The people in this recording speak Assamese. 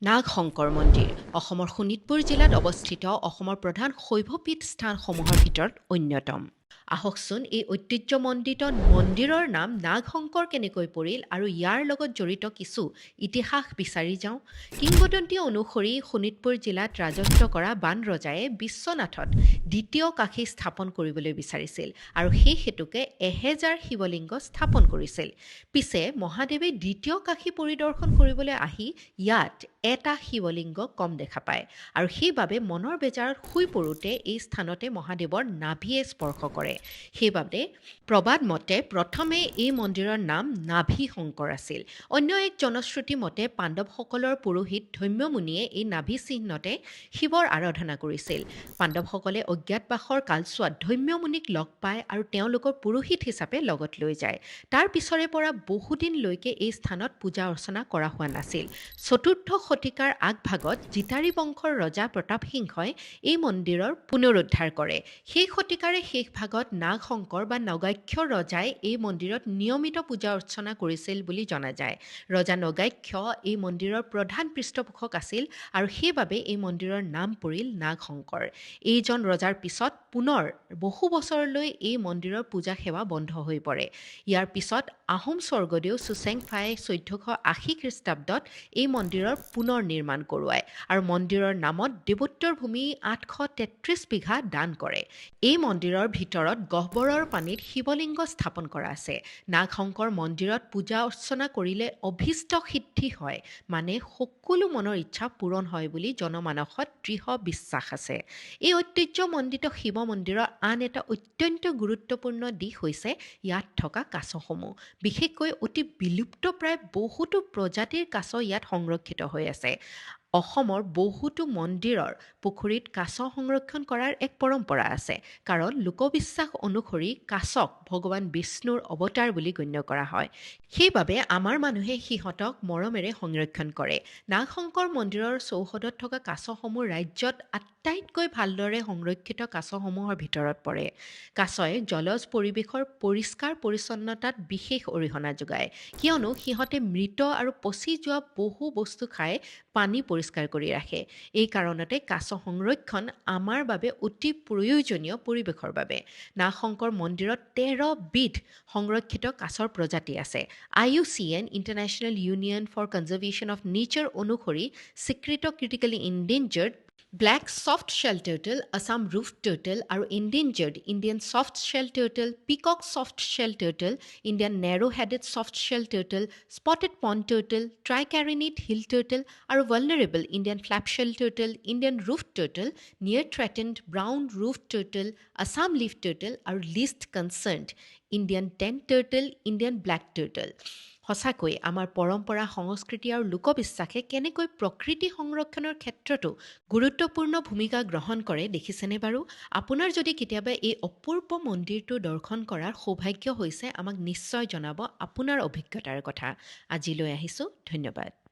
নাগশংকৰ মন্দিৰ অসমৰ শোণিতপুৰ জিলাত অৱস্থিত অসমৰ প্ৰধান শৈৱপীঠ স্থানসমূহৰ ভিতৰত অন্যতম। আহকচোন এই ঐতিহ্যমণ্ডিত মন্দিৰৰ নাম নাগশংকৰ কেনেকৈ পৰিল আৰু ইয়াৰ লগত জড়িত কিছু ইতিহাস বিচাৰি যাওঁ। কিংবদন্তি অনুসৰি শোণিতপুৰ জিলাত ৰাজত্ব কৰা বান ৰজায়ে বিশ্বনাথত দ্বিতীয় কাশী স্থাপন কৰিবলৈ বিচাৰিছিল আৰু সেই হেতুকে 1000 শিৱলিংগ স্থাপন কৰিছিল। পিছে মহাদেৱে দ্বিতীয় কাশী পৰিদৰ্শন কৰিবলৈ আহি ইয়াত এটা শিৱলিংগ কম দেখা পায় আৰু সেইবাবে মনৰ বেজাৰত শুই পৰোঁতে এই স্থানতে মহাদেৱৰ নাভিয়ে স্পৰ্শ কৰে। সেইবাবে প্ৰবাদ মতে প্ৰথমে এই মন্দিৰৰ নাম নাভি শংকৰ আছিল। অন্য এক জনশ্ৰুতি মতে পাণ্ডৱসকলৰ পুৰোহিত ধৌম্যমুনিয়ে এই নাভি চিহ্নতে শিৱৰ আৰাধনা কৰিছিল। পাণ্ডৱসকলে অজ্ঞাতবাসৰ কালছোৱাত ধৌম্যমুনিক লগ পায় আৰু তেওঁলোকৰ পুৰোহিত হিচাপে লগত লৈ যায়। তাৰ পিছৰে পৰা বহুদিনলৈকে এই স্থানত পূজা অৰ্চনা কৰা হোৱা নাছিল। চতুৰ্থ শতিকাৰ আগভাগত জিতাৰী বংশৰ ৰজা প্ৰতাপ সিংহই এই মন্দিৰৰ পুনৰুদ্ধাৰ কৰে। সেই শতিকাৰে শেষ ভাগত নাগশংকৰ বা নগাক্ষ ৰজাই এই মন্দিৰত নিয়মিত পূজা অৰ্চনা কৰিছিল বুলি জনা যায়। ৰজা নগাক্ষ এই মন্দিৰৰ প্ৰধান পৃষ্ঠপোষক আছিল আৰু সেইবাবে এই মন্দিৰৰ নাম পৰিল নাগশংকৰ। এইজন ৰজাৰ পিছত পুনৰ বহু বছৰলৈ এই মন্দিৰৰ পূজা সেৱা বন্ধ হৈ পৰে। ইয়াৰ পিছত আহোম স্বৰ্গদেউ চুচেংফাই 1480 খ্ৰীষ্টাব্দত এই মন্দিৰৰ পুনৰ নিৰ্মাণ কৰোৱায় আৰু মন্দিৰৰ নামত দেৱোত্তৰ ভূমি 833 বিঘা দান কৰে। এই মন্দিৰৰ ভিতৰত গহ্বৰৰ পানীত শিৱলিংগ স্থাপন কৰা আছে। নাগশংকৰ মন্দিৰত পূজা অৰ্চনা কৰিলে অভীষ্ট সিদ্ধি হয়, মানে সকলো মনৰ ইচ্ছা পূৰণ হয় বুলি জনমানসত দৃঢ় বিশ্বাস আছে। এই ঐতিহ্যমণ্ডিত শিৱ মন্দিৰৰ আন এটা অত্যন্ত গুৰুত্বপূৰ্ণ দিশ হৈছে ইয়াত থকা কাছসমূহ। বিশেষকৈ অতি বিলুপ্তপ্ৰায় বহুতো প্ৰজাতিৰ কাছ ইয়াত সংৰক্ষিত হৈ আছে। অসমৰ বহুতো মন্দিৰৰ পুখুৰীত কাছ সংৰক্ষণ কৰাৰ এক পৰম্পৰা আছে, কাৰণ লোকবিশ্বাস অনুসৰি কাছক ভগৱান বিষ্ণুৰ অৱতাৰ বুলি গণ্য কৰা হয়। সেইবাবে আমাৰ মানুহে সিহঁতক মৰমেৰে সংৰক্ষণ কৰে। নাগশংকৰ মন্দিৰৰ চৌহদত থকা কাছসমূহ ৰাজ্যত আটাইতকৈ ভালদৰে সংৰক্ষিত কাছসমূহৰ ভিতৰত পৰে। কাছই জলজ পৰিৱেশৰ পৰিষ্কাৰ পৰিচ্ছন্নতাত বিশেষ অৰিহণা যোগায়, কিয়নো সিহঁতে মৃত আৰু পচি যোৱা বহু বস্তু খাই পানী পৰিষ্কাৰ কৰি ৰাখে। এই কাৰণতে কাছ সংৰক্ষণ আমাৰ বাবে অতি প্ৰয়োজনীয় পৰিৱেশৰ বাবে। নাগশংকৰ মন্দিৰত 13 বিধ সংৰক্ষিত কাছৰ প্ৰজাতি আছে। IUCN international union for conservation of nature অনুসৰি স্বীকৃত critically endangered black soft shell turtle, Assam roof turtle আৰু endangered Indian soft shell turtle, peacock soft shell turtle, Indian narrow headed soft shell turtle, spotted pond turtle, tricarinate hill turtle আৰু vulnerable Indian flap shell turtle, Indian roof turtle, near threatened brown roof turtle, Assam leaf turtle আৰু least concerned Indian tent turtle, Indian black turtle. সঁচাকৈ আমাৰ পৰম্পৰা, সংস্কৃতি আৰু লোকবিশ্বাসে কেনেকৈ প্ৰকৃতি সংৰক্ষণৰ ক্ষেত্ৰতো গুৰুত্বপূৰ্ণ ভূমিকা গ্ৰহণ কৰে দেখিছেনে বাৰু? আপোনাৰ যদি কেতিয়াবা এই অপূৰ্ব মন্দিৰটো দৰ্শন কৰাৰ সৌভাগ্য হৈছে, আমাক নিশ্চয় জনাব আপোনাৰ অভিজ্ঞতাৰ কথা। আজিলৈ আহিছোঁ, ধন্যবাদ।